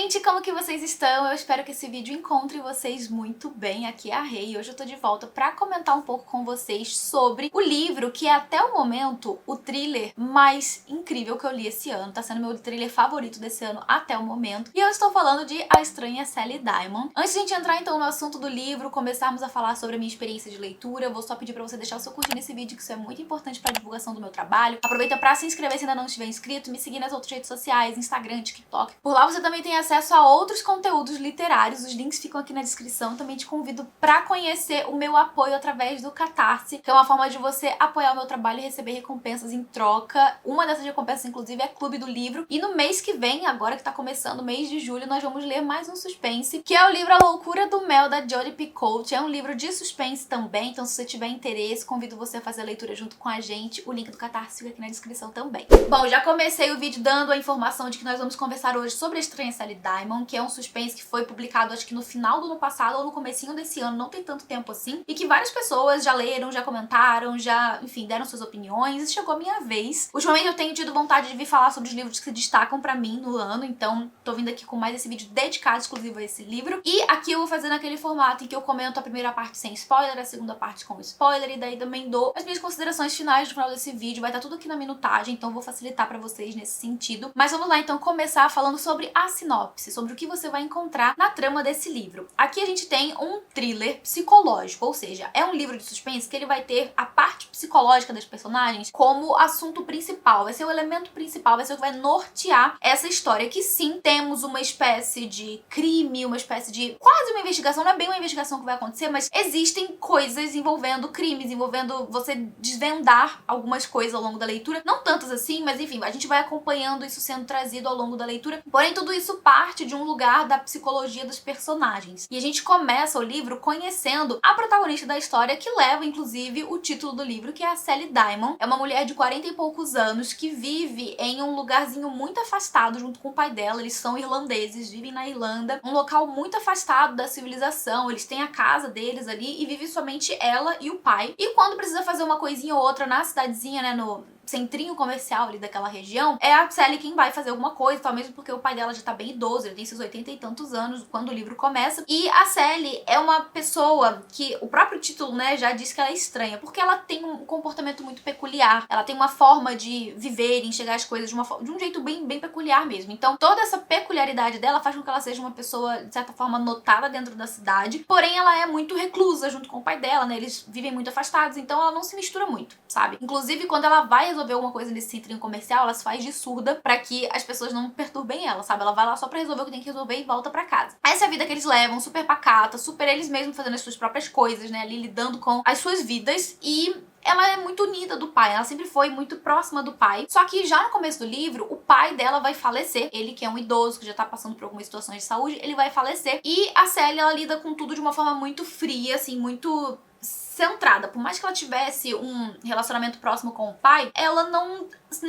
gente, como que vocês estão? Eu espero que esse vídeo encontre vocês muito bem. Aqui é a Rei e hoje eu tô de volta pra comentar um pouco com vocês sobre o livro que é até o momento o thriller mais incrível que eu li esse ano. Tá sendo meu thriller favorito desse ano até o momento. E eu estou falando de A Estranha Sally Diamond. Antes de a gente entrar então no assunto do livro, começarmos a falar sobre a minha experiência de leitura, eu vou só pedir pra você deixar o seu curtir nesse vídeo, que isso é muito importante pra divulgação do meu trabalho. Aproveita pra se inscrever se ainda não estiver inscrito, me seguir nas outras redes sociais, Instagram, TikTok. Por lá você também tem acesso a outros conteúdos literários, os links ficam aqui na descrição. Também te convido pra conhecer o meu apoio através do Catarse, que é uma forma de você apoiar o meu trabalho e receber recompensas em troca. Uma dessas recompensas, inclusive, é Clube do Livro. E no mês que vem, agora que tá começando o mês de julho, nós vamos ler mais um suspense, que é o livro A Loucura do Mel, da Jodi Picoult. É um livro de suspense também, então se você tiver interesse, convido você a fazer a leitura junto com a gente. O link do Catarse fica aqui na descrição também. Bom, já comecei o vídeo dando a informação de que nós vamos conversar hoje sobre A Estranha Sally Diamond, que é um suspense que foi publicado acho que no final do ano passado ou no comecinho desse ano, não tem tanto tempo assim, e que várias pessoas já leram, já comentaram, já, enfim, deram suas opiniões, e chegou a minha vez. Ultimamente eu tenho tido vontade de vir falar sobre os livros que se destacam pra mim no ano, então tô vindo aqui com mais esse vídeo dedicado exclusivo a esse livro, e aqui eu vou fazer naquele formato em que eu comento a primeira parte sem spoiler, a segunda parte com spoiler, e daí também dou as minhas considerações finais no final desse vídeo. Vai estar tudo aqui na minutagem, então vou facilitar pra vocês nesse sentido. Mas vamos lá então começar falando sobre a sinopse, sobre o que você vai encontrar na trama desse livro. Aqui a gente tem um thriller psicológico, ou seja, é um livro de suspense que ele vai ter a parte psicológica das personagens como assunto principal, vai ser o elemento principal, vai ser o que vai nortear essa história, que sim, temos uma espécie de crime, uma espécie de quase uma investigação, não é bem uma investigação que vai acontecer, mas existem coisas envolvendo crimes, envolvendo você desvendar algumas coisas ao longo da leitura, não tantas assim, mas enfim, a gente vai acompanhando isso sendo trazido ao longo da leitura, porém tudo isso parte de um lugar da psicologia dos personagens. E a gente começa o livro conhecendo a protagonista da história, que leva inclusive o título do livro, que é a Sally Diamond. É uma mulher de 40 e poucos anos que vive em um lugarzinho muito afastado junto com o pai dela. Eles são irlandeses, vivem na Irlanda, um local muito afastado da civilização. Eles têm a casa deles ali e vive somente ela e o pai. E quando precisa fazer uma coisinha ou outra na cidadezinha, né, no centrinho comercial ali daquela região, é a Sally quem vai fazer alguma coisa, tal, mesmo porque o pai dela já tá bem idoso, ele tem seus 80 e tantos anos quando o livro começa. E a Sally é uma pessoa que o próprio título, né, já diz que ela é estranha, porque ela tem um comportamento muito peculiar, ela tem uma forma de viver e enxergar as coisas de um jeito bem peculiar mesmo. Então toda essa peculiaridade dela faz com que ela seja uma pessoa, de certa forma, notada dentro da cidade, porém ela é muito reclusa junto com o pai dela, né, eles vivem muito afastados, então ela não se mistura muito, sabe? Inclusive, quando ela vai resolver alguma coisa nesse centrinho comercial, ela se faz de surda pra que as pessoas não perturbem ela, sabe? Ela vai lá só pra resolver o que tem que resolver e volta pra casa. Essa é a vida que eles levam, super pacata, super eles mesmos fazendo as suas próprias coisas, né? Ali lidando com as suas vidas, e ela é muito unida do pai, ela sempre foi muito próxima do pai. Só que já no começo do livro, o pai dela vai falecer. Ele, que é um idoso, que já tá passando por algumas situações de saúde, ele vai falecer. E a Sally, ela lida com tudo de uma forma muito fria, assim, muito centrada. Por mais que ela tivesse um relacionamento próximo com o pai, ela não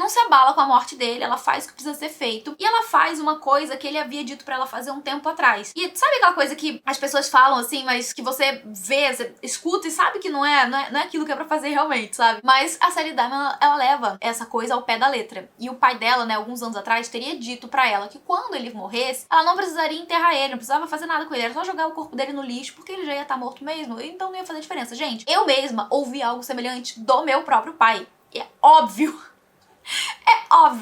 se abala com a morte dele, ela faz o que precisa ser feito. E ela faz uma coisa que ele havia dito pra ela fazer um tempo atrás. E sabe aquela coisa que as pessoas falam assim, mas que você vê, você escuta e sabe que não é aquilo que é pra fazer realmente, sabe? Mas a Sally Diamond, ela leva essa coisa ao pé da letra. E o pai dela, né, alguns anos atrás, teria dito pra ela que quando ele morresse, ela não precisaria enterrar ele, não precisava fazer nada com ele, era só jogar o corpo dele no lixo, porque ele já ia estar morto mesmo, então não ia fazer diferença. Gente, eu mesma ouvi algo semelhante do meu próprio pai. E é óbvio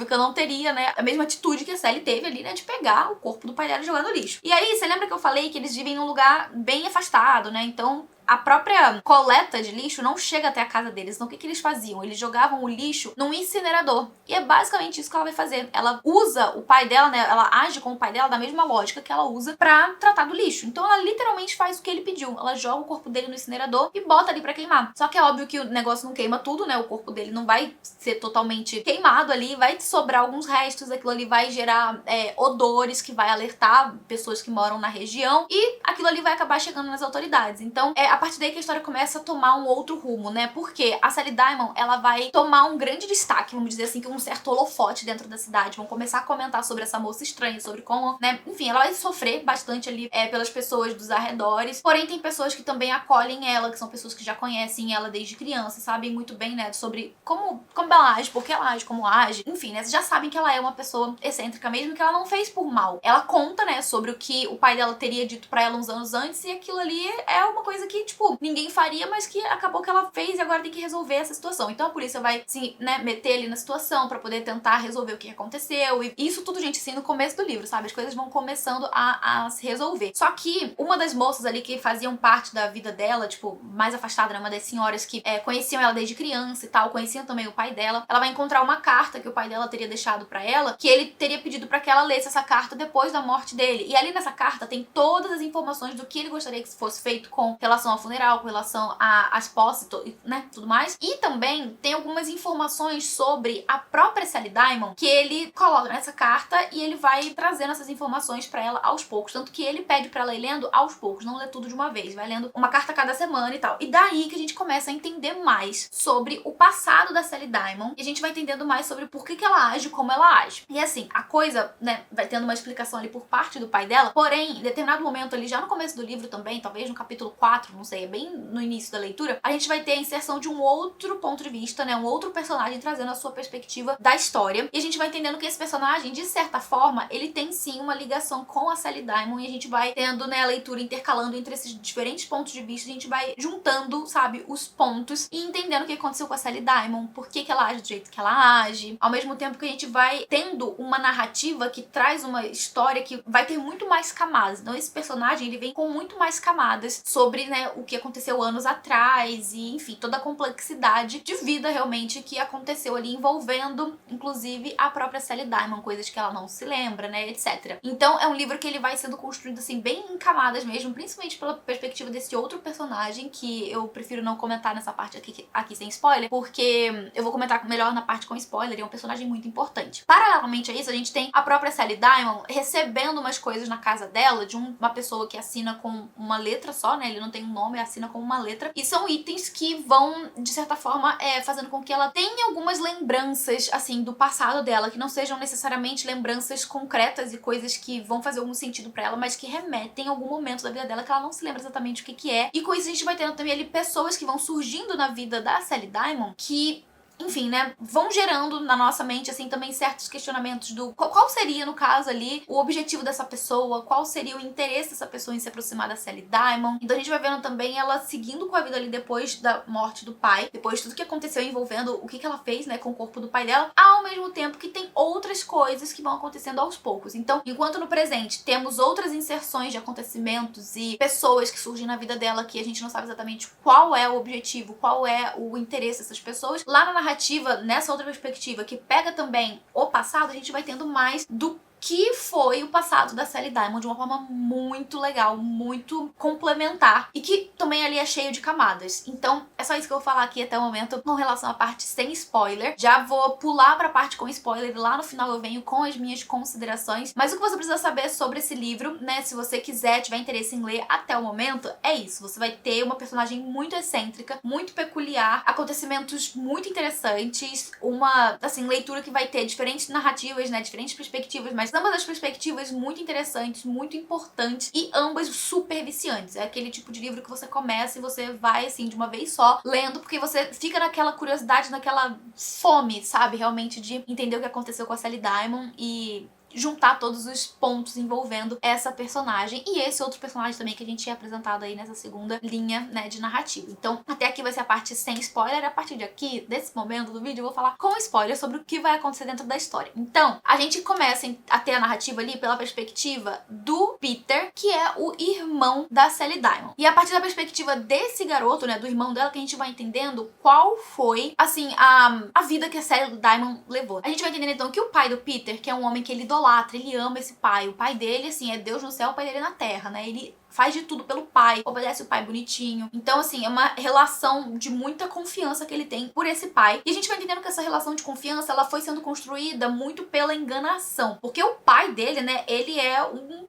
que eu não teria, né, a mesma atitude que a Sally teve ali, né, de pegar o corpo do pai dela e jogar no lixo. E aí, você lembra que eu falei que eles vivem num lugar bem afastado, né, então a própria coleta de lixo não chega até a casa deles. Então o que eles faziam? Eles jogavam o lixo num incinerador. E é basicamente isso que ela vai fazer. Ela usa o pai dela, né? Ela age com o pai dela da mesma lógica que ela usa pra tratar do lixo. Então ela literalmente faz o que ele pediu. Ela joga o corpo dele no incinerador e bota ali pra queimar. Só que é óbvio que o negócio não queima tudo, né? O corpo dele não vai ser totalmente queimado ali. Vai sobrar alguns restos. Aquilo ali vai gerar odores que vai alertar pessoas que moram na região. E aquilo ali vai acabar chegando nas autoridades. Então, a a partir daí que a história começa a tomar um outro rumo, né? Porque a Sally Diamond, ela vai tomar um grande destaque, vamos dizer assim, que um certo holofote dentro da cidade. Vão começar a comentar sobre essa moça estranha, sobre como, né? Enfim, ela vai sofrer bastante ali pelas pessoas dos arredores. Porém, tem pessoas que também acolhem ela, que são pessoas que já conhecem ela desde criança, sabem muito bem, né, sobre como ela age, por que ela age, como age. Enfim, né, já sabem que ela é uma pessoa excêntrica mesmo, que ela não fez por mal. Ela conta, né, sobre o que o pai dela teria dito pra ela uns anos antes, e aquilo ali é uma coisa que, tipo, ninguém faria, mas que acabou que ela fez e agora tem que resolver essa situação. Então a polícia vai se, né, meter ali na situação pra poder tentar resolver o que aconteceu. E isso tudo, gente, assim, no começo do livro, sabe? As coisas vão começando a se resolver. Só que uma das moças ali que faziam parte da vida dela, tipo, mais afastada, né, uma das senhoras que conheciam ela desde criança e tal, conheciam também o pai dela, ela vai encontrar uma carta que o pai dela teria deixado pra ela, que ele teria pedido pra que ela lesse essa carta depois da morte dele. E ali nessa carta tem todas as informações do que ele gostaria que fosse feito com relação ao funeral, com relação às posses, né, tudo mais. E também tem algumas informações sobre a própria Sally Diamond que ele coloca nessa carta e ele vai trazendo essas informações pra ela aos poucos. Tanto que ele pede pra ela ir lendo aos poucos, não lê tudo de uma vez, vai lendo uma carta a cada semana e tal. E daí que a gente começa a entender mais sobre o passado da Sally Diamond, e a gente vai entendendo mais sobre por que ela age como ela age. E assim, a coisa, né, vai tendo uma explicação ali por parte do pai dela, porém, em determinado momento ali, já no começo do livro também, talvez no capítulo 4, não sei, é bem no início da leitura, a gente vai ter a inserção de um outro ponto de vista, né, um outro personagem trazendo a sua perspectiva da história, e a gente vai entendendo que esse personagem, de certa forma, ele tem sim uma ligação com a Sally Diamond, e a gente vai tendo, né, a leitura intercalando entre esses diferentes pontos de vista, a gente vai juntando, sabe, os pontos e entendendo o que aconteceu com a Sally Diamond, por que ela age do jeito que ela age, ao mesmo tempo que a gente vai tendo uma narrativa que traz uma história que vai ter muito mais camadas. Então esse personagem, ele vem com muito mais camadas sobre, né, o que aconteceu anos atrás e, enfim, toda a complexidade de vida realmente que aconteceu ali, envolvendo, inclusive, a própria Sally Diamond, coisas que ela não se lembra, né, etc. Então é um livro que ele vai sendo construído, assim, bem em camadas mesmo, principalmente pela perspectiva desse outro personagem, que eu prefiro não comentar nessa parte aqui sem spoiler, porque eu vou comentar melhor na parte com spoiler, e é um personagem muito importante. Paralelamente a isso, a gente tem a própria Sally Diamond recebendo umas coisas na casa dela, de uma pessoa que assina com uma letra só, né, ele não tem um nome, assina com uma letra, e são itens que vão, de certa forma, fazendo com que ela tenha algumas lembranças, assim, do passado dela, que não sejam necessariamente lembranças concretas e coisas que vão fazer algum sentido pra ela, mas que remetem a algum momento da vida dela que ela não se lembra exatamente o que é. E com isso a gente vai tendo também ali pessoas que vão surgindo na vida da Sally Diamond que, enfim, né, vão gerando na nossa mente, assim, também certos questionamentos do qual seria, no caso ali, o objetivo dessa pessoa, qual seria o interesse dessa pessoa em se aproximar da Sally Diamond. Então a gente vai vendo também ela seguindo com a vida ali depois da morte do pai, depois de tudo que aconteceu envolvendo o que ela fez, né, com o corpo do pai dela, ao mesmo tempo que tem outras coisas que vão acontecendo aos poucos. Então, enquanto no presente temos outras inserções de acontecimentos e pessoas que surgem na vida dela que a gente não sabe exatamente qual é o objetivo, qual é o interesse dessas pessoas, lá na narrativa, nessa outra perspectiva, que pega também o passado, a gente vai tendo mais do que foi o passado da Sally Diamond de uma forma muito legal, muito complementar e que também ali é cheio de camadas. Então é só isso que eu vou falar aqui até o momento com relação à parte sem spoiler. Já vou pular pra parte com spoiler e lá no final eu venho com as minhas considerações. Mas o que você precisa saber sobre esse livro, né, se você quiser, tiver interesse em ler até o momento, é isso. Você vai ter uma personagem muito excêntrica, muito peculiar, acontecimentos muito interessantes, uma, assim, leitura que vai ter diferentes narrativas, né, diferentes perspectivas, mas ambas as perspectivas muito interessantes, muito importantes e ambas super viciantes. É aquele tipo de livro que você começa e você vai, assim, de uma vez só, lendo, porque você fica naquela curiosidade, naquela fome, sabe, realmente de entender o que aconteceu com a Sally Diamond e juntar todos os pontos envolvendo essa personagem e esse outro personagem também que a gente tinha apresentado aí nessa segunda linha, né, de narrativa. Então, até aqui vai ser a parte sem spoiler. A partir de aqui, desse momento do vídeo, eu vou falar com spoiler sobre o que vai acontecer dentro da história. Então, a gente começa a ter a narrativa ali pela perspectiva do Peter, que é o irmão da Sally Diamond. E a partir da perspectiva desse garoto, né, do irmão dela, que a gente vai entendendo qual foi, assim, a vida que a Sally Diamond levou. A gente vai entendendo, então, que o pai do Peter, que é um homem que ele idolatra, ele ama esse pai. O pai dele, assim, é Deus no céu, o pai dele na terra, né? Ele faz de tudo pelo pai, obedece o pai bonitinho. Então, assim, é uma relação de muita confiança que ele tem por esse pai. E a gente vai entendendo que essa relação de confiança, ela foi sendo construída muito pela enganação. Porque o pai dele, né, ele é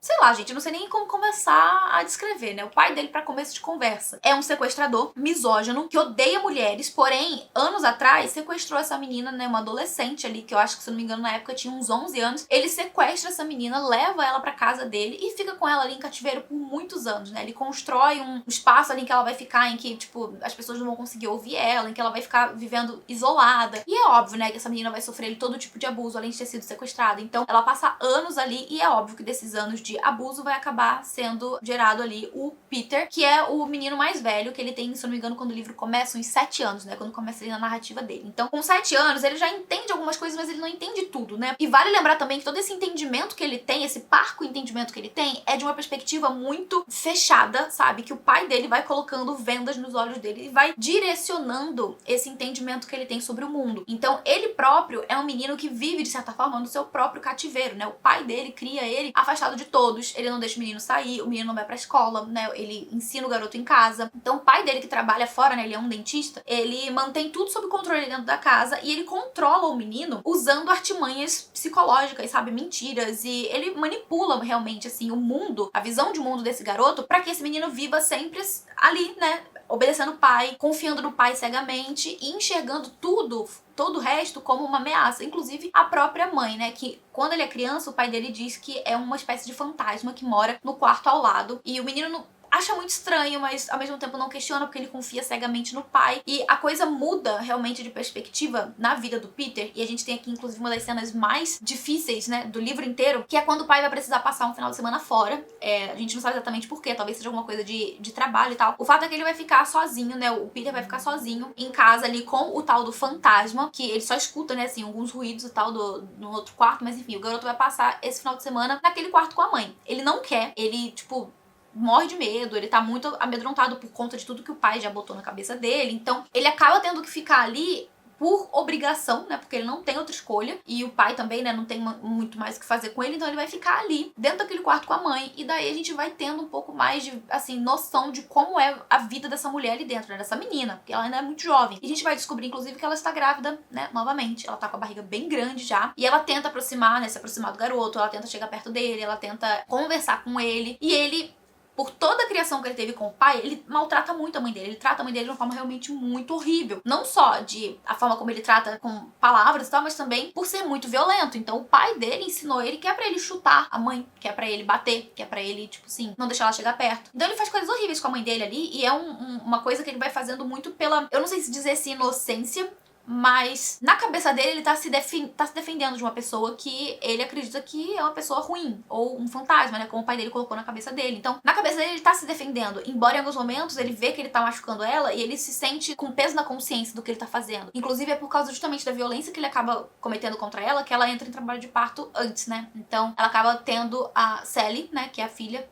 sei lá, gente, eu não sei nem como começar a descrever, né? O pai dele, pra começo de conversa, é um sequestrador misógino que odeia mulheres, porém, anos atrás, sequestrou essa menina, né, uma adolescente ali, que eu acho que, se eu não me engano, na época tinha uns 11 anos. Ele sequestra essa menina, leva ela pra casa dele e fica com ela ali em cativeiro por muitos anos, né? Ele constrói um espaço ali em que ela vai ficar, em que, tipo, as pessoas não vão conseguir ouvir ela, em que ela vai ficar vivendo isolada. E é óbvio, né, que essa menina vai sofrer todo tipo de abuso, além de ter sido sequestrada. Então, ela passa anos ali e é óbvio que desses anos de abuso vai acabar sendo gerado ali o Peter, que é o menino mais velho, que ele tem, se eu não me engano, quando o livro começa, uns 7 anos, né? Quando começa ali na narrativa dele. Então, com 7 anos, ele já entende algumas coisas, mas ele não entende tudo, né? E vale lembrar também que todo esse entendimento que ele tem, esse parco entendimento que ele tem, é de uma perspectiva muito fechada, sabe? Que o pai dele vai colocando vendas nos olhos dele e vai direcionando esse entendimento que ele tem sobre o mundo. Então, ele próprio é um menino que vive, de certa forma, no seu próprio cativeiro, né? O pai dele cria ele afastado de todos, ele não deixa o menino sair, o menino não vai pra escola, né? Ele ensina o garoto em casa. Então, o pai dele, que trabalha fora, né? Ele é um dentista, ele mantém tudo sob controle dentro da casa e ele controla o menino usando artimanhas psicológicas, sabe? Mentiras. E ele manipula realmente, assim, o mundo, a visão de mundo desse garoto, pra que esse menino viva sempre ali, né? Obedecendo o pai, confiando no pai cegamente e enxergando todo o resto como uma ameaça, inclusive a própria mãe, né, que quando ele é criança, o pai dele diz que é uma espécie de fantasma que mora no quarto ao lado, e o menino acha muito estranho, mas ao mesmo tempo não questiona porque ele confia cegamente no pai. E a coisa muda realmente de perspectiva na vida do Peter. E a gente tem aqui, inclusive, uma das cenas mais difíceis, né, do livro inteiro, que é quando o pai vai precisar passar um final de semana fora. A gente não sabe exatamente porquê, talvez seja alguma coisa de trabalho e tal. O fato é que ele vai ficar sozinho, né, o Peter vai ficar sozinho em casa ali com o tal do fantasma, que ele só escuta, né, assim, alguns ruídos e tal no outro quarto, mas enfim, o garoto vai passar esse final de semana naquele quarto com a mãe. Ele não quer, ele, tipo, morre de medo, ele tá muito amedrontado por conta de tudo que o pai já botou na cabeça dele, então ele acaba tendo que ficar ali por obrigação, né, porque ele não tem outra escolha, e o pai também, né, não tem muito mais o que fazer com ele, então ele vai ficar ali, dentro daquele quarto com a mãe, e daí a gente vai tendo um pouco mais de, assim, noção de como é a vida dessa mulher ali dentro, né, dessa menina, porque ela ainda é muito jovem, e a gente vai descobrir, inclusive, que ela está grávida, né, novamente, ela tá com a barriga bem grande já, e ela tenta aproximar, né, se aproximar do garoto, ela tenta chegar perto dele, ela tenta conversar com ele, e ele, por toda a criação que ele teve com o pai, ele maltrata muito a mãe dele. Ele trata a mãe dele de uma forma realmente muito horrível. Não só de a forma como ele trata com palavras e tal, mas também por ser muito violento. Então o pai dele ensinou ele que é pra ele chutar a mãe, que é pra ele bater, que é pra ele, tipo assim, não deixar ela chegar perto. Então ele faz coisas horríveis com a mãe dele ali, e é uma coisa que ele vai fazendo muito pela, eu não sei se dizer assim, inocência, mas na cabeça dele ele tá se defendendo de uma pessoa que ele acredita que é uma pessoa ruim, ou um fantasma, né, como o pai dele colocou na cabeça dele. Então, na cabeça dele ele tá se defendendo, embora em alguns momentos ele vê que ele tá machucando ela e ele se sente com peso na consciência do que ele tá fazendo. Inclusive é por causa justamente da violência que ele acaba cometendo contra ela que ela entra em trabalho de parto antes, né. Então, ela acaba tendo a Sally, né, que é a filha,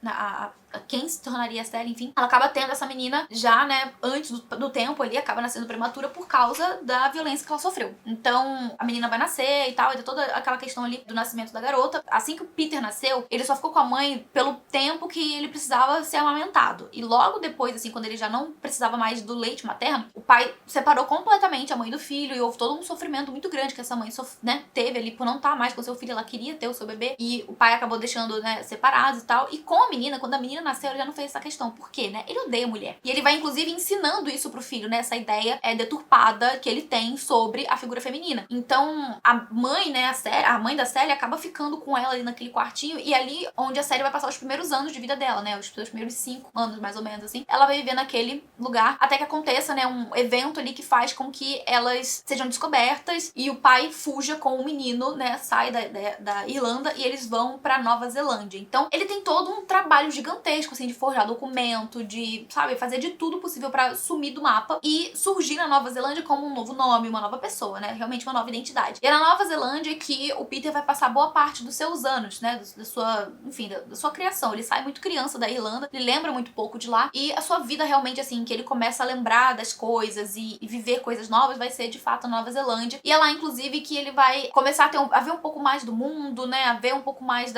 quem se tornaria a Sally, enfim, ela acaba tendo essa menina já, né, antes do tempo ali, acaba nascendo prematura por causa da violência que ela sofreu. Então, a menina vai nascer e tal, e tem toda aquela questão ali do nascimento da garota. Assim que o Peter nasceu, ele só ficou com a mãe pelo tempo que ele precisava ser amamentado. E logo depois, assim, quando ele já não precisava mais do leite materno, o pai separou completamente a mãe do filho e houve todo um sofrimento muito grande que essa mãe, né, teve ali por não estar mais com seu filho. Ela queria ter o seu bebê e o pai acabou deixando, né, separados e tal. E com a menina, quando a menina nasceu, ele já não fez essa questão. Por quê, né? Ele odeia a mulher. E ele vai, inclusive, ensinando isso pro filho, né? Essa ideia deturpada que ele tem sobre a figura feminina. Então, a mãe, né, a mãe da Sally acaba ficando com ela ali naquele quartinho, e ali onde a Sally vai passar os primeiros anos de vida dela, né? Os primeiros 5 anos, mais ou menos, assim. Ela vai viver naquele lugar até que aconteça, né, um evento ali que faz com que elas sejam descobertas e o pai fuja com o menino, né? Sai da Irlanda e eles vão pra Nova Zelândia. Então, ele tem todo um trabalho gigantesco, assim, de forjar documento, de, sabe, fazer de tudo possível pra sumir do mapa e surgir na Nova Zelândia como um novo nome, nome, uma nova pessoa, né? Realmente uma nova identidade. E é na Nova Zelândia que o Peter vai passar boa parte dos seus anos, né? Da sua, enfim, da sua criação. Ele sai muito criança da Irlanda, ele lembra muito pouco de lá, e a sua vida realmente, assim, que ele começa a lembrar das coisas e viver coisas novas, vai ser de fato na Nova Zelândia. E é lá, inclusive, que ele vai começar a ver um pouco mais do mundo, né? A ver um pouco mais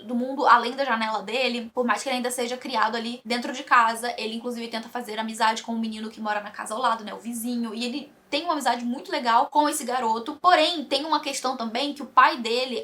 do mundo além da janela dele. Por mais que ele ainda seja criado ali dentro de casa, ele inclusive tenta fazer amizade com um menino que mora na casa ao lado, né? O vizinho. E ele tem uma amizade muito legal com esse garoto. Porém, tem uma questão também que o pai dele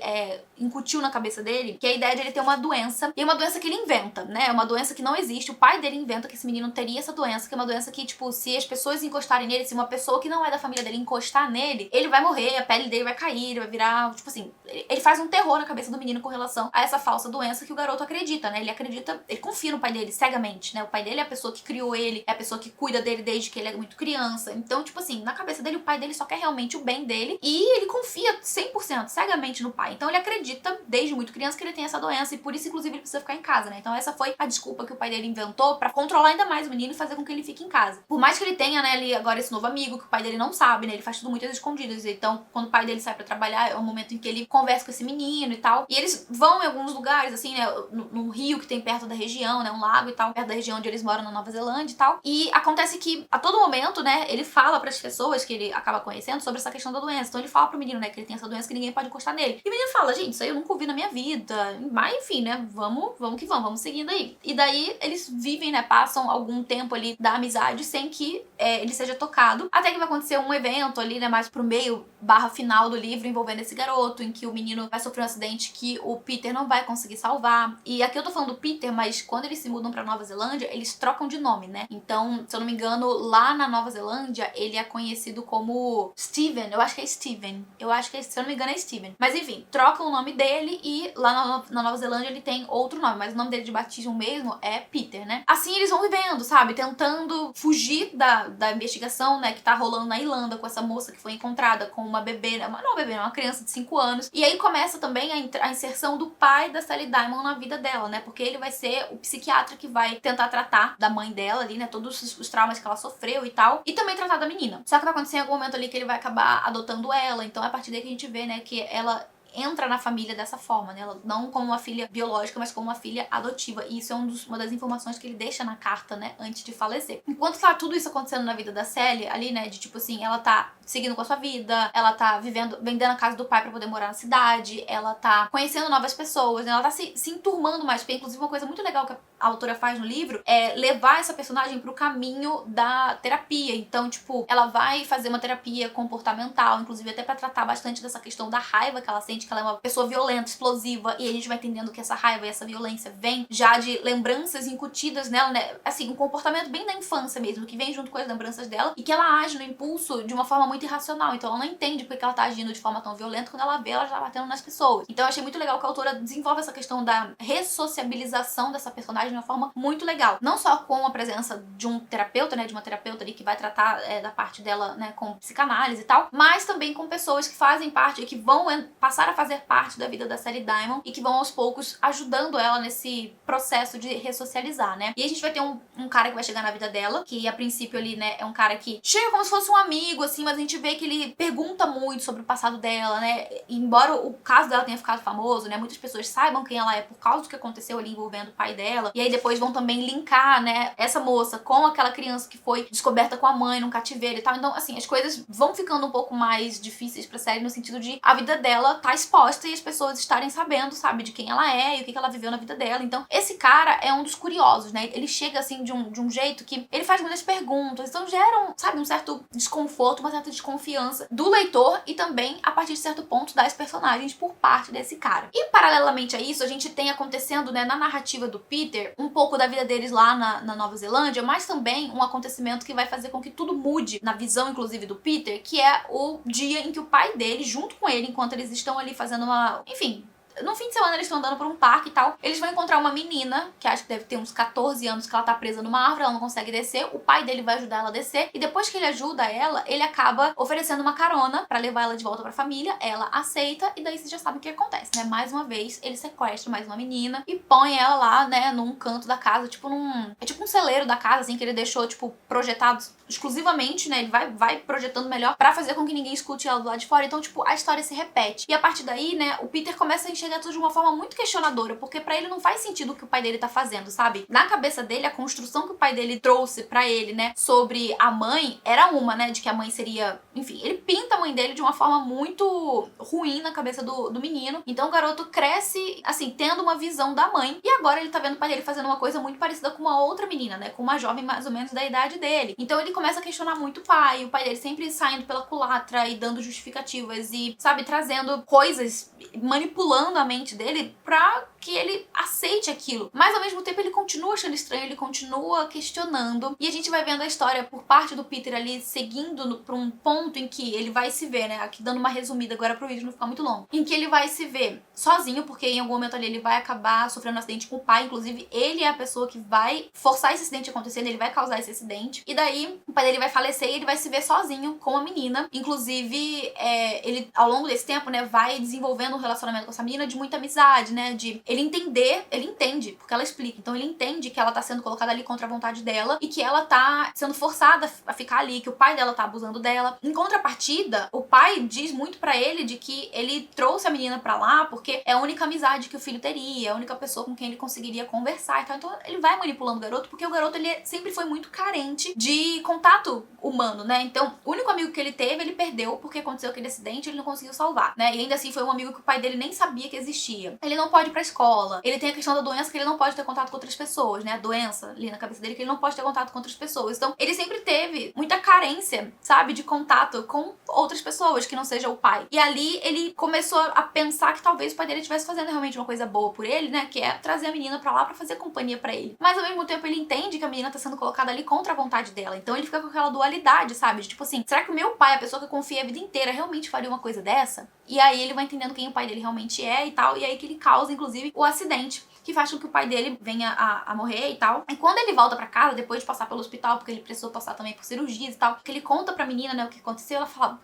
incutiu na cabeça dele, que é a ideia de ele ter uma doença. E é uma doença que ele inventa, né? É uma doença que não existe. O pai dele inventa que esse menino teria essa doença, que é uma doença que, tipo, se as pessoas encostarem nele, se uma pessoa que não é da família dele encostar nele, ele vai morrer, a pele dele vai cair, ele vai virar, tipo assim, ele faz um terror na cabeça do menino com relação a essa falsa doença que o garoto acredita, né? Ele confia no pai dele cegamente, né? O pai dele é a pessoa que criou ele, é a pessoa que cuida dele desde que ele é muito criança. Então, tipo assim, na cabeça dele, o pai dele só quer realmente o bem dele e ele confia 100% cegamente no pai. Então ele acredita desde muito criança que ele tem essa doença e por isso, inclusive, ele precisa ficar em casa, né? Então essa foi a desculpa que o pai dele inventou pra controlar ainda mais o menino e fazer com que ele fique em casa. Por mais que ele tenha, né, ali agora esse novo amigo que o pai dele não sabe, né? Ele faz tudo muito às escondidas. Então, quando o pai dele sai pra trabalhar, é o momento em que ele conversa com esse menino e tal. E eles vão em alguns lugares, assim, né? No rio que tem perto da região, né? Um lago e tal, perto da região onde eles moram na Nova Zelândia e tal. E acontece que, a todo momento, né? Ele fala pras pessoas que ele acaba conhecendo sobre essa questão da doença. Então ele fala pro menino, né, que ele tem essa doença que ninguém pode encostar nele. E o menino fala, gente, isso aí eu nunca ouvi na minha vida. Mas enfim, né, vamos que vamos seguindo aí. E daí eles vivem, né, passam algum tempo ali da amizade sem que ele seja tocado. Até que vai acontecer um evento ali, né, mais pro meio / final do livro envolvendo esse garoto, em que o menino vai sofrer um acidente que o Peter não vai conseguir salvar. E aqui eu tô falando do Peter, mas quando eles se mudam pra Nova Zelândia, eles trocam de nome, né? Então, se eu não me engano, lá na Nova Zelândia, ele é conhecido como Steven. Eu acho que é Steven. Eu acho que, se eu não me engano, é Steven. Mas enfim, trocam o nome dele e lá na Nova Zelândia ele tem outro nome, mas o nome dele de batismo mesmo é Peter, né? Assim eles vão vivendo, sabe? Tentando fugir da investigação, né, que tá rolando na Irlanda com essa moça que foi encontrada com uma bebê, né? Não uma bebê, uma criança de 5 anos. E aí começa também a inserção do pai da Sally Diamond na vida dela, né? Porque ele vai ser o psiquiatra que vai tentar tratar da mãe dela ali, né? Todos os traumas que ela sofreu e tal. E também tratar da menina. Só que vai acontecer em algum momento ali que ele vai acabar adotando ela. Então é a partir daí que a gente vê, né, que ela entra na família dessa forma, né? Ela não como uma filha biológica, mas como uma filha adotiva. E isso é uma das informações que ele deixa na carta, né? Antes de falecer. Enquanto tá tudo isso acontecendo na vida da Sally, ali, né? De tipo assim, ela tá seguindo com a sua vida, ela tá vendendo a casa do pai pra poder morar na cidade, ela tá conhecendo novas pessoas, né? Ela tá se enturmando mais. Porque, inclusive, uma coisa muito legal que a autora faz no livro é levar essa personagem pro caminho da terapia. Então, tipo, ela vai fazer uma terapia comportamental, inclusive até pra tratar bastante dessa questão da raiva que ela sente, que ela é uma pessoa violenta, explosiva, e a gente vai entendendo que essa raiva e essa violência vem já de lembranças incutidas nela, né? Assim, um comportamento bem da infância mesmo, que vem junto com as lembranças dela, e que ela age no impulso de uma forma muito irracional. Então ela não entende porque ela tá agindo de forma tão violenta, quando ela vê, ela já tá batendo nas pessoas. Então eu achei muito legal que a autora desenvolve essa questão da ressociabilização dessa personagem de uma forma muito legal. Não só com a presença de um terapeuta, né? De uma terapeuta ali que vai tratar da parte dela, né? Com psicanálise e tal, mas também com pessoas que fazem parte e que vão passar a fazer parte da vida da Sally Diamond e que vão aos poucos ajudando ela nesse processo de ressocializar, né? E a gente vai ter um cara que vai chegar na vida dela, que a princípio ali, né, é um cara que chega como se fosse um amigo, assim, mas a gente vê que ele pergunta muito sobre o passado dela, né? E embora o caso dela tenha ficado famoso, né, muitas pessoas saibam quem ela é por causa do que aconteceu ali envolvendo o pai dela, e aí depois vão também linkar, né, essa moça com aquela criança que foi descoberta com a mãe num cativeiro e tal. Então, assim, as coisas vão ficando um pouco mais difíceis pra série no sentido de a vida dela tá exposta e as pessoas estarem sabendo, sabe, de quem ela é e o que ela viveu na vida dela. Então, esse cara é um dos curiosos, né? Ele chega, assim, de um jeito que ele faz muitas perguntas, então geram, sabe, um certo desconforto, uma certa desconfiança do leitor e também, a partir de certo ponto, das personagens por parte desse cara. E, paralelamente a isso, a gente tem acontecendo, né, na narrativa do Peter, um pouco da vida deles lá na Nova Zelândia, mas também um acontecimento que vai fazer com que tudo mude, na visão, inclusive, do Peter, que é o dia em que o pai dele, junto com ele, enquanto eles estão ali fazendo enfim, no fim de semana eles estão andando por um parque e tal, eles vão encontrar uma menina, que acho que deve ter uns 14 anos, que ela tá presa numa árvore, ela não consegue descer, o pai dele vai ajudar ela a descer, e depois que ele ajuda ela, ele acaba oferecendo uma carona pra levar ela de volta pra família, ela aceita, e daí vocês já sabem o que acontece, né? Mais uma vez, ele sequestra mais uma menina e põe ela lá, né, num canto da casa, tipo é tipo um celeiro da casa, assim, que ele deixou, tipo, projetado exclusivamente, né? Ele vai projetando melhor pra fazer com que ninguém escute ela do lado de fora. Então, tipo, a história se repete. E a partir daí, né, o Peter começa a enxergar tudo de uma forma muito questionadora, porque pra ele não faz sentido o que o pai dele tá fazendo, sabe? Na cabeça dele, a construção que o pai dele trouxe pra ele, né, sobre a mãe, era uma, né, de que a mãe seria... Enfim, ele pinta a mãe dele de uma forma muito ruim na cabeça do menino. Então o garoto cresce, assim, tendo uma visão da mãe. E agora ele tá vendo o pai dele fazendo uma coisa muito parecida com uma outra menina, né, com uma jovem mais ou menos da idade dele. Então ele começa a questionar muito o pai dele sempre saindo pela culatra e dando justificativas e, sabe, trazendo coisas, manipulando a mente dele pra que ele aceite aquilo. Mas ao mesmo tempo ele continua achando estranho, ele continua questionando. E a gente vai vendo a história por parte do Peter ali, seguindo pra um ponto em que ele vai se ver, né, aqui dando uma resumida agora pro vídeo não ficar muito longo, em que ele vai se ver sozinho, porque em algum momento ali ele vai acabar sofrendo um acidente com o pai, inclusive ele é a pessoa que vai forçar esse acidente acontecendo, ele vai causar esse acidente, e daí o pai dele vai falecer e ele vai se ver sozinho com a menina. Inclusive, ele, ao longo desse tempo, né, vai desenvolvendo um relacionamento com essa menina de muita amizade, né, de ele entende, porque ela explica, então ele entende que ela tá sendo colocada ali contra a vontade dela e que ela tá sendo forçada a ficar ali, que o pai dela tá abusando dela. Em contrapartida, o pai diz muito pra ele de que ele trouxe a menina pra lá porque é a única amizade que o filho teria, a única pessoa com quem ele conseguiria conversar e tal. Então ele vai manipulando o garoto, porque o garoto ele sempre foi muito carente de contato humano, né? Então, o único amigo que ele teve, ele perdeu porque aconteceu aquele acidente, ele não conseguiu salvar, né? E ainda assim foi um amigo que o pai dele nem sabia que existia. Ele não pode ir pra escola, ele tem a questão da doença que ele não pode ter contato com outras pessoas, né? A doença ali na cabeça dele que ele não pode ter contato com outras pessoas. Então, ele sempre teve muita carência, sabe? De contato com outras pessoas que não seja o pai. E ali ele começou a pensar que talvez o pai dele estivesse fazendo realmente uma coisa boa por ele, né? Que é trazer a menina pra lá pra fazer companhia pra ele. Mas ao mesmo tempo ele entende que a menina tá sendo colocada ali contra a vontade dela. Então ele fica com aquela dualidade, sabe? De tipo assim, será que o meu pai, a pessoa que eu confiei a vida inteira, realmente faria uma coisa dessa? E aí ele vai entendendo quem o pai dele realmente é e tal. E aí que ele causa, inclusive, o acidente que faz com que o pai dele venha a morrer e tal. E quando ele volta pra casa, depois de passar pelo hospital, porque ele precisou passar também por cirurgias e tal, que ele conta pra menina, né, o que aconteceu, ela fala,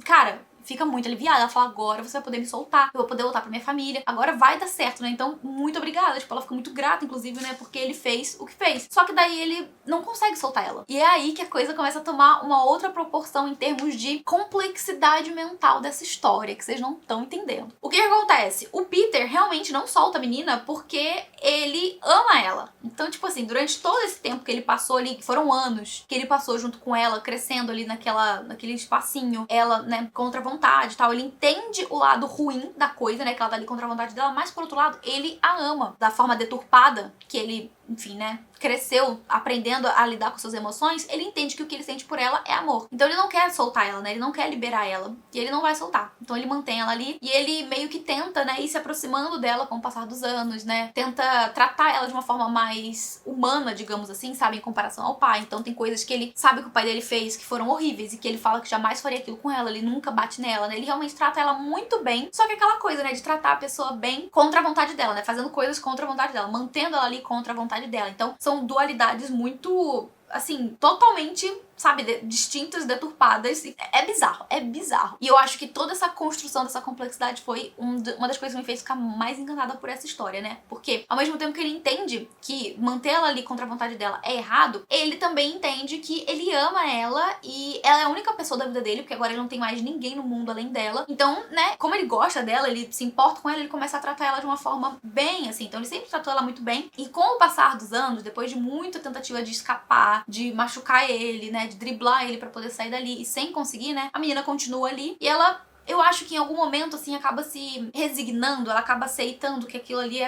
cara, fica muito aliviada, ela fala, agora você vai poder me soltar, eu vou poder voltar pra minha família, agora vai dar certo, né, então muito obrigada, tipo, ela fica muito grata, inclusive, né, porque ele fez o que fez, só que daí ele não consegue soltar ela, e é aí que a coisa começa a tomar uma outra proporção em termos de complexidade mental dessa história, que vocês não estão entendendo. O que acontece? O Peter realmente não solta a menina porque ele ama ela, então, tipo assim, durante todo esse tempo que ele passou ali, que foram anos, que ele passou junto com ela, crescendo ali naquele espacinho, ela, né, contra a vontade e tal, ele entende o lado ruim da coisa, né, que ela tá ali contra a vontade dela, mas por outro lado, ele a ama da forma deturpada que ele, enfim, né, cresceu aprendendo a lidar com suas emoções, ele entende que o que ele sente por ela é amor. Então ele não quer soltar ela, né, ele não quer liberar ela, e ele não vai soltar. Então ele mantém ela ali, e ele meio que tenta, né, ir se aproximando dela com o passar dos anos, né, tenta tratar ela de uma forma mais humana, digamos assim, sabe, em comparação ao pai. Então tem coisas que ele sabe que o pai dele fez que foram horríveis, e que ele fala que jamais faria aquilo com ela, ele nunca bate nela, né, ele realmente trata ela muito bem, só que aquela coisa, né, de tratar a pessoa bem contra a vontade dela, né, fazendo coisas contra a vontade dela, mantendo ela ali contra a vontade dela. Então são dualidades muito, assim, totalmente, sabe, distintas, deturpadas. É bizarro, é bizarro. E eu acho que toda essa construção dessa complexidade foi uma das coisas que me fez ficar mais encantada por essa história, né? Porque ao mesmo tempo que ele entende que manter ela ali contra a vontade dela é errado, ele também entende que ele ama ela e ela é a única pessoa da vida dele, porque agora ele não tem mais ninguém no mundo além dela. Então, né, como ele gosta dela, ele se importa com ela, ele começa a tratar ela de uma forma bem, assim. Então ele sempre tratou ela muito bem. E com o passar dos anos, depois de muita tentativa de escapar, de machucar ele, né, de driblar ele pra poder sair dali e sem conseguir, né, a menina continua ali e ela, eu acho que em algum momento, assim, acaba se resignando, ela acaba aceitando que aquilo ali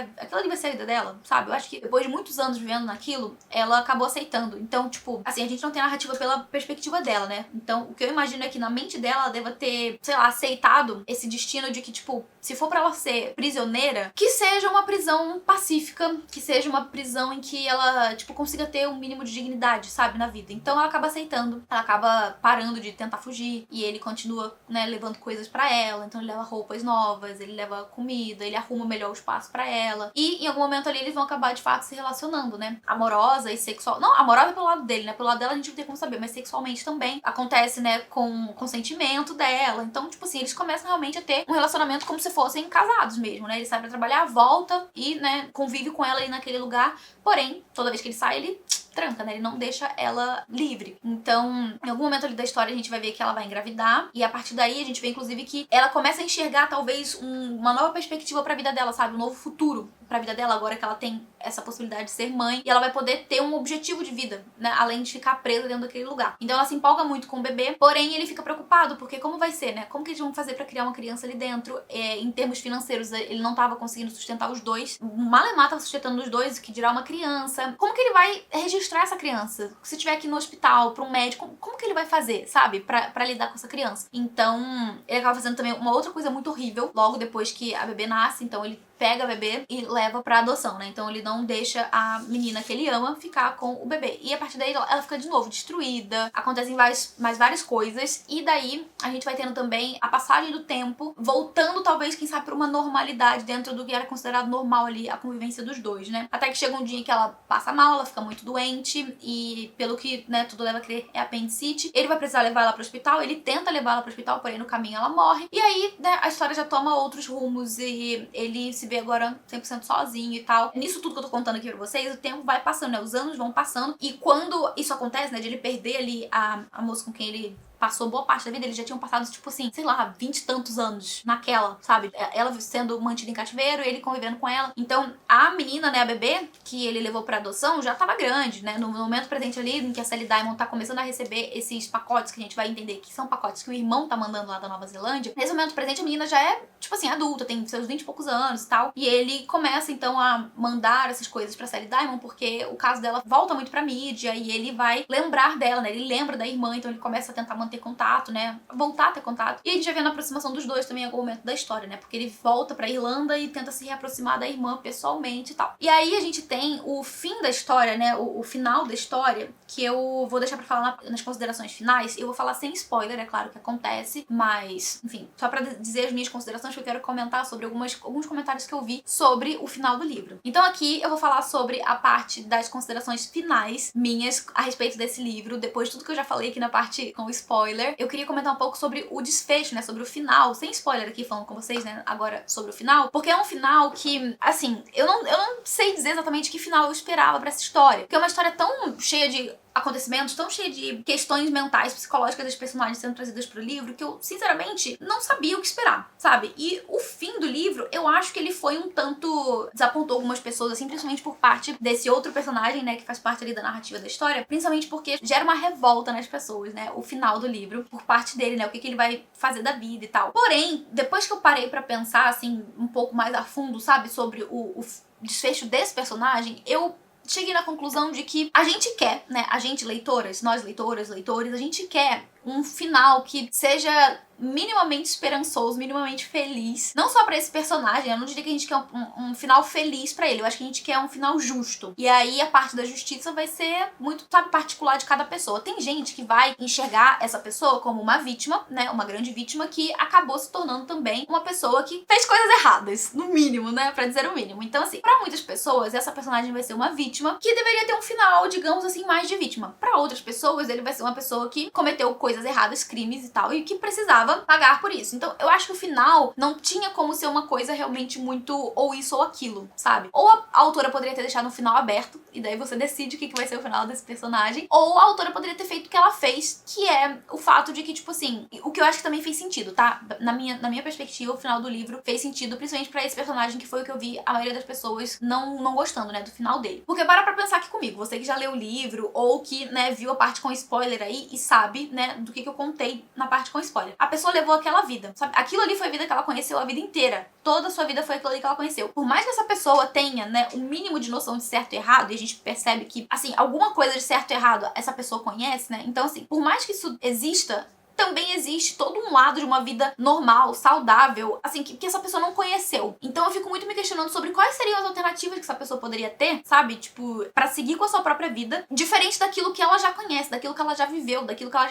vai ser a vida dela, sabe? Eu acho que depois de muitos anos vivendo naquilo, ela acabou aceitando. Então, tipo, assim, a gente não tem narrativa pela perspectiva dela, né? Então, o que eu imagino é que na mente dela, ela deva ter, sei lá, aceitado esse destino de que, tipo, se for pra ela ser prisioneira, que seja uma prisão pacífica, que seja uma prisão em que ela, tipo, consiga ter um mínimo de dignidade, sabe, na vida. Então ela acaba aceitando, ela acaba parando de tentar fugir e ele continua, né, levando coisas coisas pra ela, então ele leva roupas novas, ele leva comida, ele arruma melhor o espaço pra ela. E em algum momento ali eles vão acabar de fato se relacionando, né? Amorosa e sexual. Não, amorosa pelo lado dele, né? Pelo lado dela a gente não tem como saber, mas sexualmente também acontece, né? Com consentimento dela. Então, tipo assim, eles começam realmente a ter um relacionamento como se fossem casados mesmo, né? Ele sai pra trabalhar, volta e, né, convive com ela ali naquele lugar. Porém, toda vez que ele sai, ele tranca, né? Ele não deixa ela livre. Então, em algum momento ali da história, a gente vai ver que ela vai engravidar. E a partir daí, a gente vê, inclusive, que ela começa a enxergar, talvez, uma nova perspectiva pra vida dela, sabe? Um novo futuro pra vida dela, agora que ela tem essa possibilidade de ser mãe. E ela vai poder ter um objetivo de vida, né? Além de ficar presa dentro daquele lugar. Então, ela se empolga muito com o bebê. Porém, ele fica preocupado, porque como vai ser, né? Como que eles vão fazer pra criar uma criança ali dentro? Em termos financeiros, ele não tava conseguindo sustentar os dois. O Malemar tava sustentando os dois, o que dirá uma criança. Como que ele vai registrar essa criança? Se estiver aqui no hospital, pra um médico, como que ele vai fazer, sabe? Pra lidar com essa criança. Então, ele acaba fazendo também uma outra coisa muito horrível, logo depois que a bebê nasce. Então, ele pega a bebê e leva pra adoção, né? Então ele não deixa a menina que ele ama ficar com o bebê. E a partir daí ela fica de novo destruída, acontecem mais várias coisas. E daí a gente vai tendo também a passagem do tempo, voltando talvez, quem sabe, pra uma normalidade dentro do que era considerado normal ali, a convivência dos dois, né? Até que chega um dia que ela passa mal, ela fica muito doente e pelo que, né, tudo leva a crer, é apendicite. Ele vai precisar levar ela pro hospital, ele tenta levar ela pro hospital, porém no caminho ela morre. E aí, né, a história já toma outros rumos e ele se vê agora 100% sozinho e tal. Nisso tudo que eu tô contando aqui pra vocês, o tempo vai passando, né? Os anos vão passando. E quando isso acontece, né? De ele perder ali a moça com quem ele passou boa parte da vida, eles já tinham passado, tipo assim, sei lá, 20 e tantos anos naquela, sabe? Ela sendo mantida em cativeiro, ele convivendo com ela. Então, a menina, né, a bebê, que ele levou pra adoção, já tava grande, né? No momento presente ali, em que a Sally Diamond tá começando a receber esses pacotes, que a gente vai entender que são pacotes que o irmão tá mandando lá da Nova Zelândia, nesse momento presente a menina já é, tipo assim, adulta, tem seus 20 e poucos anos e tal. E ele começa, então, a mandar essas coisas pra Sally Diamond, porque o caso dela volta muito pra mídia e ele vai lembrar dela, né? Ele lembra da irmã, então ele começa a tentar manter contato, né? Voltar a ter contato. E a gente já vê na aproximação dos dois também em algum momento da história, né? Porque ele volta pra Irlanda e tenta se reaproximar da irmã pessoalmente e tal. E aí a gente tem o fim da história, né? O final da história, que eu vou deixar pra falar nas considerações finais. Eu vou falar sem spoiler, é claro que acontece, mas, enfim, só pra dizer as minhas considerações, que eu quero comentar sobre alguns comentários que eu vi sobre o final do livro. Então aqui eu vou falar sobre a parte das considerações finais minhas a respeito desse livro, depois de tudo que eu já falei aqui na parte com spoiler. Eu queria comentar um pouco sobre o desfecho, né, sobre o final, sem spoiler aqui falando com vocês, né, agora sobre o final, porque é um final que, assim, eu não sei dizer exatamente que final eu esperava pra essa história, porque é uma história tão cheia de acontecimentos, tão cheia de questões mentais, psicológicas das personagens sendo trazidas pro livro, que eu, sinceramente, não sabia o que esperar, sabe? E o fim do livro, eu acho que ele foi um tanto... desapontou algumas pessoas, assim, principalmente por parte desse outro personagem, né, que faz parte ali da narrativa da história, principalmente porque gera uma revolta nas pessoas, né, o final do livro, por parte dele, né, o que ele vai fazer da vida e tal. Porém, depois que eu parei pra pensar, assim, um pouco mais a fundo, sabe, sobre o desfecho desse personagem, eu cheguei na conclusão de que a gente quer, né, a gente leitoras, nós leitoras, leitores, a gente quer um final que seja minimamente esperançoso, minimamente feliz. Não só pra esse personagem, eu não diria que a gente quer um final feliz pra ele, eu acho que a gente quer um final justo. E aí a parte da justiça vai ser muito, sabe, particular de cada pessoa. Tem gente que vai enxergar essa pessoa como uma vítima, né, uma grande vítima que acabou se tornando também uma pessoa que fez coisas erradas, no mínimo, né, pra dizer o mínimo. Então, assim, pra muitas pessoas, essa personagem vai ser uma vítima que deveria ter um final, digamos assim, mais de vítima. Pra outras pessoas, ele vai ser uma pessoa que cometeu coisas erradas, crimes e tal, e que precisava pagar por isso. Então, eu acho que o final não tinha como ser uma coisa realmente muito ou isso ou aquilo, sabe? Ou a autora poderia ter deixado um final aberto, e daí você decide o que vai ser o final desse personagem, ou a autora poderia ter feito o que ela fez, que é o fato de que, tipo assim, o que eu acho que também fez sentido, tá? Na minha perspectiva, o final do livro fez sentido, principalmente pra esse personagem, que foi o que eu vi a maioria das pessoas não gostando, né, do final dele. Porque para pra pensar aqui comigo, você que já leu o livro, ou que, né, viu a parte com spoiler aí, e sabe, né, do que eu contei na parte com spoiler. A pessoa levou aquela vida, sabe? Aquilo ali foi a vida que ela conheceu a vida inteira. Toda a sua vida foi aquilo ali que ela conheceu. Por mais que essa pessoa tenha, né, um mínimo de noção de certo e errado, e a gente percebe que, assim, alguma coisa de certo e errado essa pessoa conhece, né? Então, assim, por mais que isso exista também existe todo um lado de uma vida normal, saudável, assim, que essa pessoa não conheceu. Então eu fico muito me questionando sobre quais seriam as alternativas que essa pessoa poderia ter, sabe? Tipo, pra seguir com a sua própria vida, diferente daquilo que ela já conhece, daquilo que ela já viveu, daquilo que ela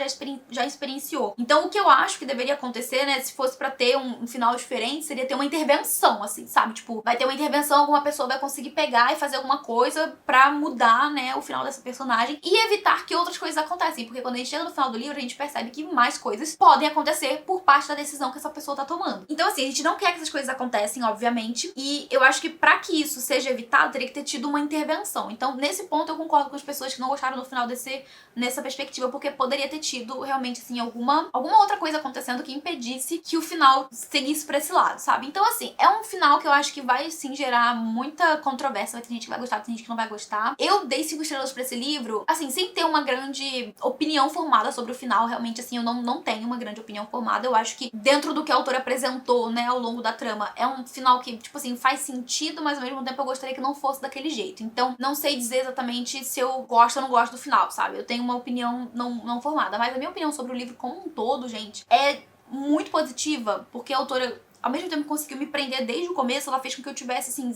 já experienciou. Então o que eu acho que deveria acontecer, né, se fosse pra ter um final diferente, seria ter uma intervenção, assim, sabe? Tipo, vai ter uma intervenção, alguma pessoa vai conseguir pegar e fazer alguma coisa pra mudar, né, o final dessa personagem e evitar que outras coisas acontecem, porque quando a gente chega no final do livro, a gente percebe que mais coisas podem acontecer por parte da decisão que essa pessoa tá tomando. Então, assim, a gente não quer que essas coisas acontecem, obviamente, e eu acho que pra que isso seja evitado, teria que ter tido uma intervenção. Então, nesse ponto, eu concordo com as pessoas que não gostaram do final nessa perspectiva, porque poderia ter tido, realmente, assim, alguma outra coisa acontecendo que impedisse que o final seguisse pra esse lado, sabe? Então, assim, é um final que eu acho que vai, sim, gerar muita controvérsia, vai ter gente que vai gostar, vai ter gente que não vai gostar. Eu dei 5 estrelas pra esse livro, assim, sem ter uma grande opinião formada sobre o final, realmente, assim, eu não tenho uma grande opinião formada. Eu acho que dentro do que a autora apresentou, né, ao longo da trama, é um final que, tipo assim, faz sentido, mas ao mesmo tempo eu gostaria que não fosse daquele jeito. Então, não sei dizer exatamente se eu gosto ou não gosto do final, sabe? Eu tenho uma opinião não formada, mas a minha opinião sobre o livro como um todo, gente, é muito positiva, porque a autora, ao mesmo tempo que conseguiu me prender desde o começo, ela fez com que eu tivesse, assim,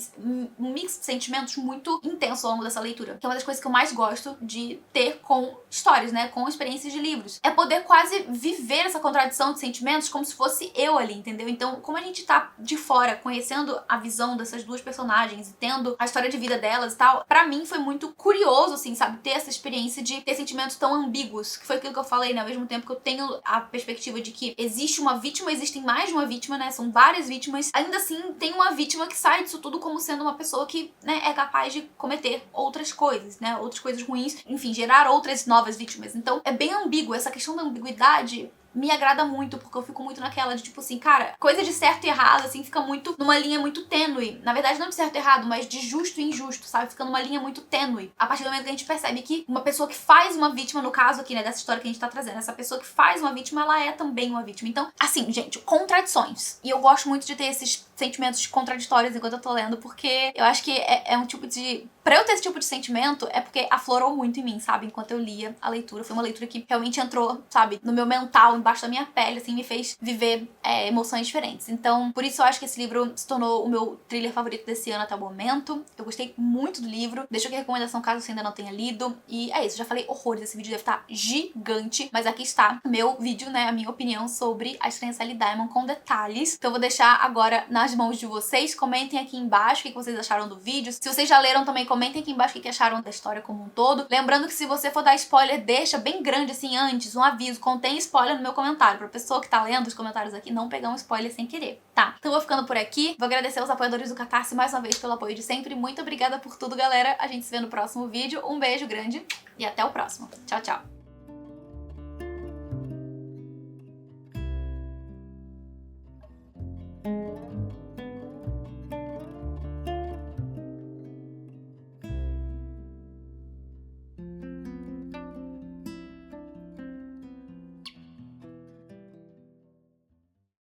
um mix de sentimentos muito intenso ao longo dessa leitura. Que é uma das coisas que eu mais gosto de ter com histórias, né? Com experiências de livros. É poder quase viver essa contradição de sentimentos como se fosse eu ali, entendeu? Então, como a gente tá de fora, conhecendo a visão dessas duas personagens e tendo a história de vida delas e tal, pra mim foi muito curioso, assim, sabe? Ter essa experiência de ter sentimentos tão ambíguos. Que foi aquilo que eu falei, né? Ao mesmo tempo que eu tenho a perspectiva de que existe uma vítima, existem mais de uma vítima, né? São várias vítimas, ainda assim tem uma vítima que sai disso tudo como sendo uma pessoa que, né, é capaz de cometer outras coisas, né, outras coisas ruins, enfim, gerar outras novas vítimas. Então é bem ambíguo, essa questão da ambiguidade me agrada muito, porque eu fico muito naquela de tipo assim, cara, coisa de certo e errado, assim, fica muito numa linha muito tênue. Na verdade, não de certo e errado, mas de justo e injusto, sabe? Fica numa linha muito tênue. A partir do momento que a gente percebe que uma pessoa que faz uma vítima, no caso aqui, né, dessa história que a gente tá trazendo, essa pessoa que faz uma vítima, ela é também uma vítima. Então, assim, gente, contradições. E eu gosto muito de ter esses sentimentos contraditórios enquanto eu tô lendo, porque eu acho que é um tipo de... Pra eu ter esse tipo de sentimento, é porque aflorou muito em mim, sabe? Enquanto eu lia a leitura. Foi uma leitura que realmente entrou, sabe, no meu mental, embaixo da minha pele, assim, me fez viver emoções diferentes. Então, por isso eu acho que esse livro se tornou o meu thriller favorito desse ano até o momento. Eu gostei muito do livro. Deixa aqui a recomendação caso você ainda não tenha lido. E é isso, já falei horrores. Esse vídeo deve estar gigante, mas aqui está o meu vídeo, né, a minha opinião sobre A Estranha Sally Diamond com detalhes. Então eu vou deixar agora nas mãos de vocês. Comentem aqui embaixo o que vocês acharam do vídeo. Se vocês já leram também, comentem aqui embaixo o que acharam da história como um todo. Lembrando que se você for dar spoiler, deixa bem grande assim antes, um aviso, contém spoiler no meu comentário, pra pessoa que tá lendo os comentários aqui não pegar um spoiler sem querer, tá? Então eu vou ficando por aqui, vou agradecer aos apoiadores do Catarse mais uma vez pelo apoio de sempre, muito obrigada por tudo, galera. A gente se vê no próximo vídeo, um beijo grande e até o próximo. Tchau, tchau!